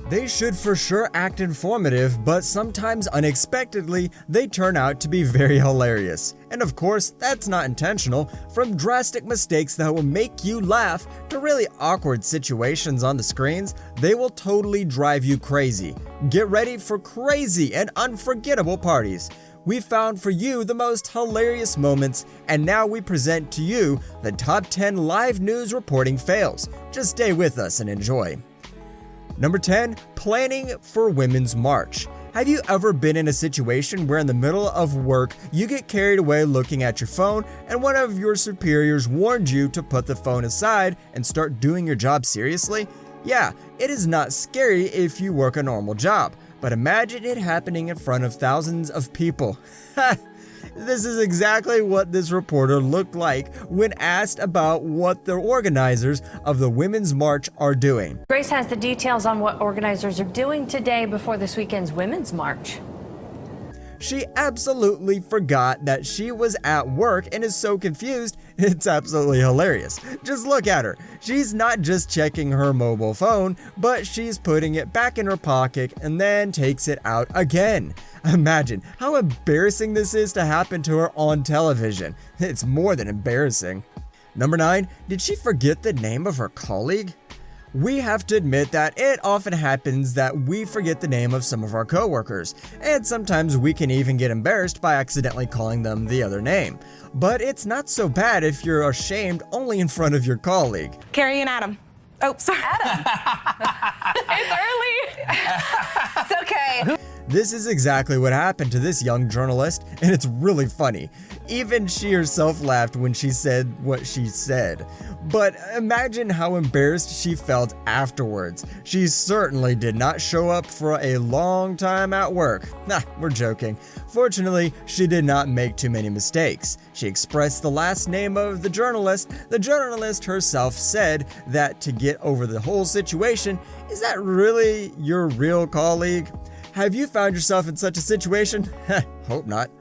They should for sure act informative, but sometimes unexpectedly, they turn out to be very hilarious. And of course, that's not intentional. From drastic mistakes that will make you laugh to really awkward situations on the screens, they will totally drive you crazy. Get ready for crazy and unforgettable parties. We found for you the most hilarious moments, and now we present to you the top 10 live news reporting fails. Just stay with us and enjoy. Number 10, planning for Women's March. Have you ever been in a situation where in the middle of work you get carried away looking at your phone and one of your superiors warned you to put the phone aside and start doing your job seriously? Yeah, it is not scary if you work a normal job, but imagine it happening in front of thousands of people. This is exactly what this reporter looked like when asked about what the organizers of the Women's March are doing. Grace has the details on what organizers are doing today before this weekend's Women's March. She absolutely forgot that she was at work and is so confused, it's absolutely hilarious. Just look at her. She's not just checking her mobile phone, but she's putting it back in her pocket and then takes it out again. Imagine how embarrassing this is to happen to her on television. It's more than embarrassing. Number 9, did she forget the name of her colleague? We have to admit that it often happens that we forget the name of some of our coworkers, and sometimes we can even get embarrassed by accidentally calling them the other name. But it's not so bad if you're ashamed only in front of your colleague. Carrie and Adam. Oh, sorry. Adam. It's early. It's okay. This is exactly what happened to this young journalist, and it's really funny. Even she herself laughed when she said what she said. But imagine how embarrassed she felt afterwards. She certainly did not show up for a long time at work. Nah, we're joking. Fortunately, she did not make too many mistakes. She expressed the last name of the journalist. The journalist herself said that to get over the whole situation, is that really your real colleague? Have you found yourself in such a situation? Hope not.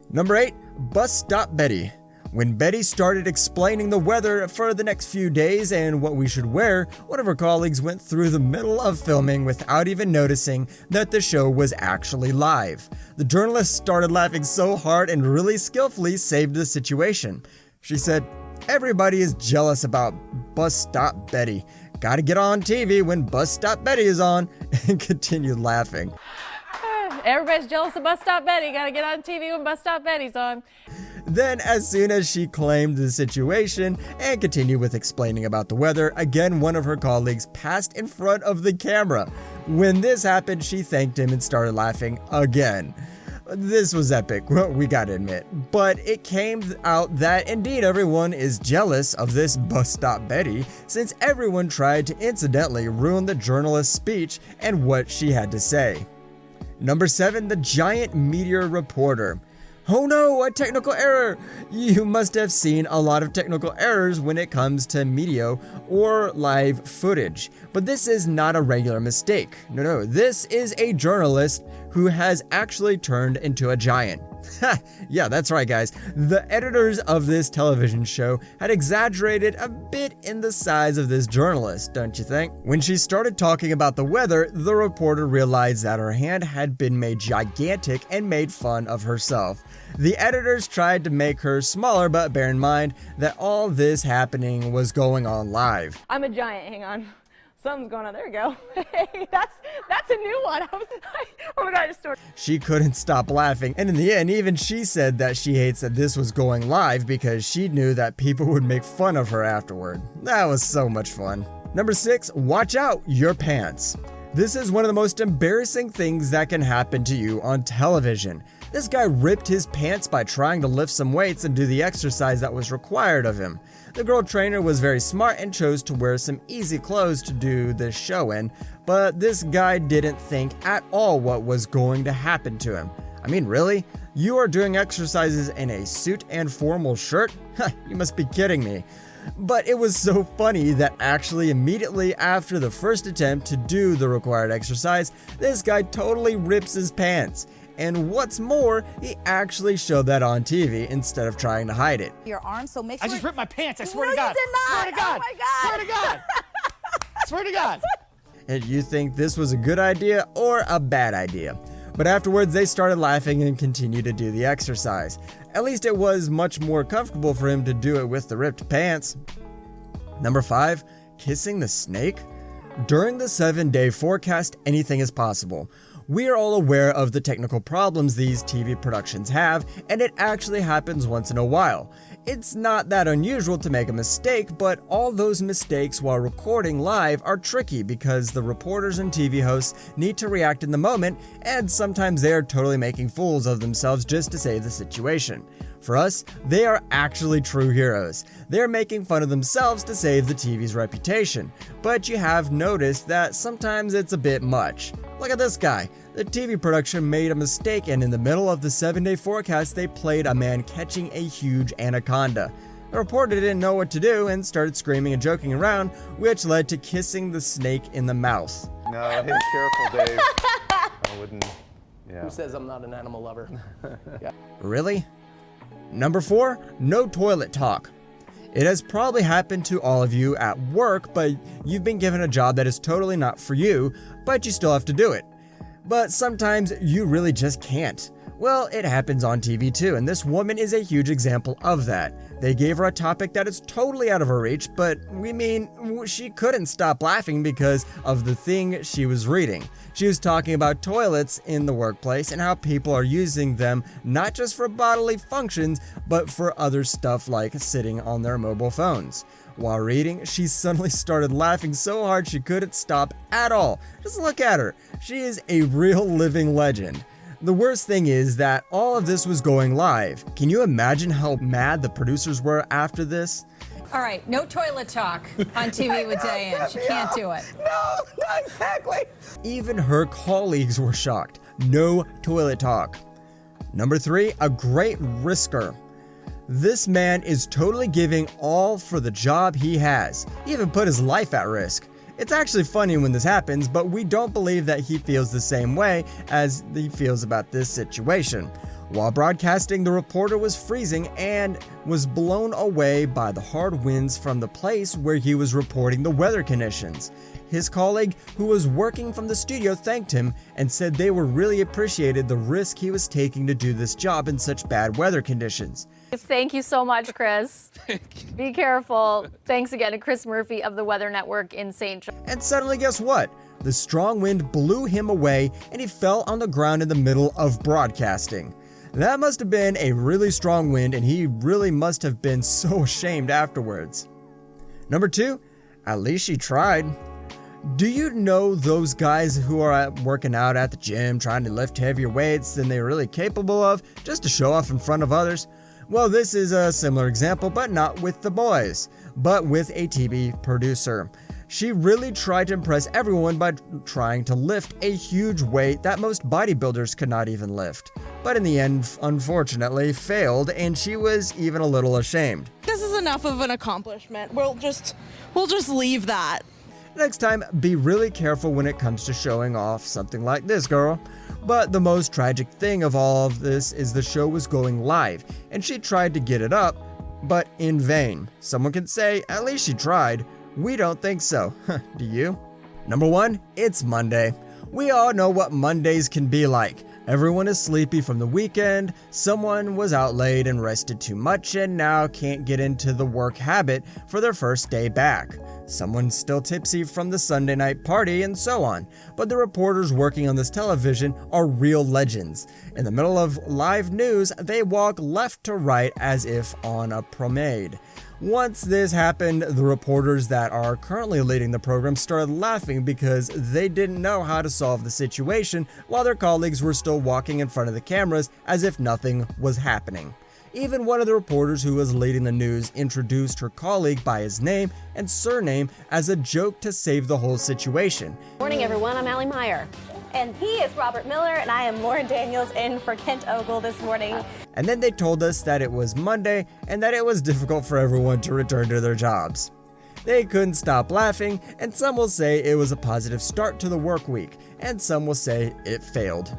Number 8, Bus Stop Betty. When Betty started explaining the weather for the next few days and what we should wear, one of her colleagues went through the middle of filming without even noticing that the show was actually live. The journalist started laughing so hard and really skillfully saved the situation. She said, "Everybody is jealous about Bus Stop Betty. Gotta get on TV when Bus Stop Betty is on," and continued laughing. Everybody's jealous of Bus Stop Betty. Gotta get on TV when Bus Stop Betty's on. Then, as soon as she claimed the situation and continued with explaining about the weather, again one of her colleagues passed in front of the camera. When this happened, she thanked him and started laughing again. This was epic, we gotta admit, but it came out that indeed everyone is jealous of this Bus Stop Betty, since everyone tried to incidentally ruin the journalist's speech and what she had to say. Number 7, the giant meteor reporter. Oh no, a technical error! You must have seen a lot of technical errors when it comes to media or live footage. But this is not a regular mistake. No, this is a journalist who has actually turned into a giant. Yeah, that's right, guys. The editors of this television show had exaggerated a bit in the size of this journalist, don't you think? When she started talking about the weather, the reporter realized that her hand had been made gigantic and made fun of herself. The editors tried to make her smaller, but bear in mind that all this happening was going on live. I'm a giant. Hang on. Something's going on. There we go. Hey, that's a new one. Oh my God, I just started. She couldn't stop laughing, and in the end, even she said that she hates that this was going live because she knew that people would make fun of her afterward. That was so much fun. Number 6, watch out your pants. This is one of the most embarrassing things that can happen to you on television. This guy ripped his pants by trying to lift some weights and do the exercise that was required of him. The girl trainer was very smart and chose to wear some easy clothes to do this show in, but this guy didn't think at all what was going to happen to him. I mean, really? You are doing exercises in a suit and formal shirt? You must be kidding me. But it was so funny that actually immediately after the first attempt to do the required exercise, this guy totally rips his pants. And what's more, he actually showed that on TV instead of trying to hide it. Your arm, so make sure. I just ripped my pants, I swear No, to God. you did not. Swear to God. Oh my God. Swear to God. Swear to God. and you think this was a good idea or a bad idea. But afterwards, they started laughing and continued to do the exercise. At least it was much more comfortable for him to do it with the ripped pants. Number 5, kissing the snake? During the 7-day forecast, anything is possible. We are all aware of the technical problems these TV productions have, and it actually happens once in a while. It's not that unusual to make a mistake, but all those mistakes while recording live are tricky because the reporters and TV hosts need to react in the moment, and sometimes they are totally making fools of themselves just to save the situation. For us, they are actually true heroes. They're making fun of themselves to save the TV's reputation. But you have noticed that sometimes it's a bit much. Look at this guy. The TV production made a mistake, and in the middle of the 7-day forecast, they played a man catching a huge anaconda. The reporter didn't know what to do and started screaming and joking around, which led to kissing the snake in the mouth. No, hey, careful, Dave. I wouldn't. Yeah. Who says I'm not an animal lover? Yeah. Really? Number 4, no toilet talk. It has probably happened to all of you at work, but you've been given a job that is totally not for you, but you still have to do it. But sometimes you really just can't. Well, it happens on TV too, and this woman is a huge example of that. They gave her a topic that is totally out of her reach, but she couldn't stop laughing because of the thing she was reading. She was talking about toilets in the workplace and how people are using them not just for bodily functions, but for other stuff like sitting on their mobile phones. While reading, she suddenly started laughing so hard she couldn't stop at all. Just look at her. She is a real living legend. The worst thing is that all of this was going live. Can you imagine how mad the producers were after this? All right, no toilet talk on TV with Diane. She can't do it. No, not exactly. Even her colleagues were shocked. No toilet talk. Number 3, a great risker. This man is totally giving all for the job he has. He even put his life at risk. It's actually funny when this happens, but we don't believe that he feels the same way as he feels about this situation. While broadcasting, the reporter was freezing and was blown away by the hard winds from the place where he was reporting the weather conditions. His colleague, who was working from the studio, thanked him and said they were really appreciated the risk he was taking to do this job in such bad weather conditions. Thank you so much, Chris. Be careful. Thanks again to Chris Murphy of the Weather Network in St. John. And suddenly, guess what? The strong wind blew him away and he fell on the ground in the middle of broadcasting. That must have been a really strong wind, and he really must have been so ashamed afterwards. Number 2, at least she tried. Do you know those guys who are working out at the gym trying to lift heavier weights than they're really capable of just to show off in front of others? Well, this is a similar example, but not with the boys, but with a TV producer. She really tried to impress everyone by trying to lift a huge weight that most bodybuilders could not even lift. But in the end, unfortunately, failed, and she was even a little ashamed. This is enough of an accomplishment. We'll just leave that. Next time, be really careful when it comes to showing off something like this, girl. But the most tragic thing of all of this is the show was going live, and she tried to get it up, but in vain. Someone can say, at least she tried. We don't think so. Do you? Number 1, it's Monday. We all know what Mondays can be like. Everyone is sleepy from the weekend, someone was out late and rested too much and now can't get into the work habit for their first day back. Someone's still tipsy from the Sunday night party, and so on. But the reporters working on this television are real legends. In the middle of live news, they walk left to right as if on a promenade. Once this happened, the reporters that are currently leading the program started laughing because they didn't know how to solve the situation while their colleagues were still walking in front of the cameras as if nothing was happening. Even one of the reporters who was leading the news introduced her colleague by his name and surname as a joke to save the whole situation. Morning, everyone. I'm Allie Meyer. And he is Robert Miller, and I am Lauren Daniels in for Kent Ogle this morning. And then they told us that it was Monday and that it was difficult for everyone to return to their jobs. They couldn't stop laughing, and some will say it was a positive start to the work week, and some will say it failed.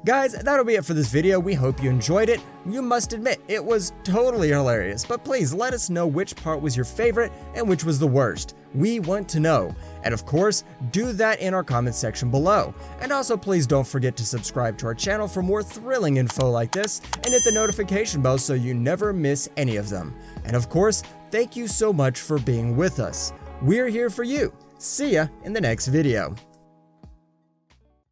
Guys, that'll be it for this video. We hope you enjoyed it. You must admit, it was totally hilarious, but please let us know which part was your favorite and which was the worst. We want to know. And of course, do that in our comment section below. And also please don't forget to subscribe to our channel for more thrilling info like this, and hit the notification bell so you never miss any of them. And of course, thank you so much for being with us. We're here for you. See ya in the next video.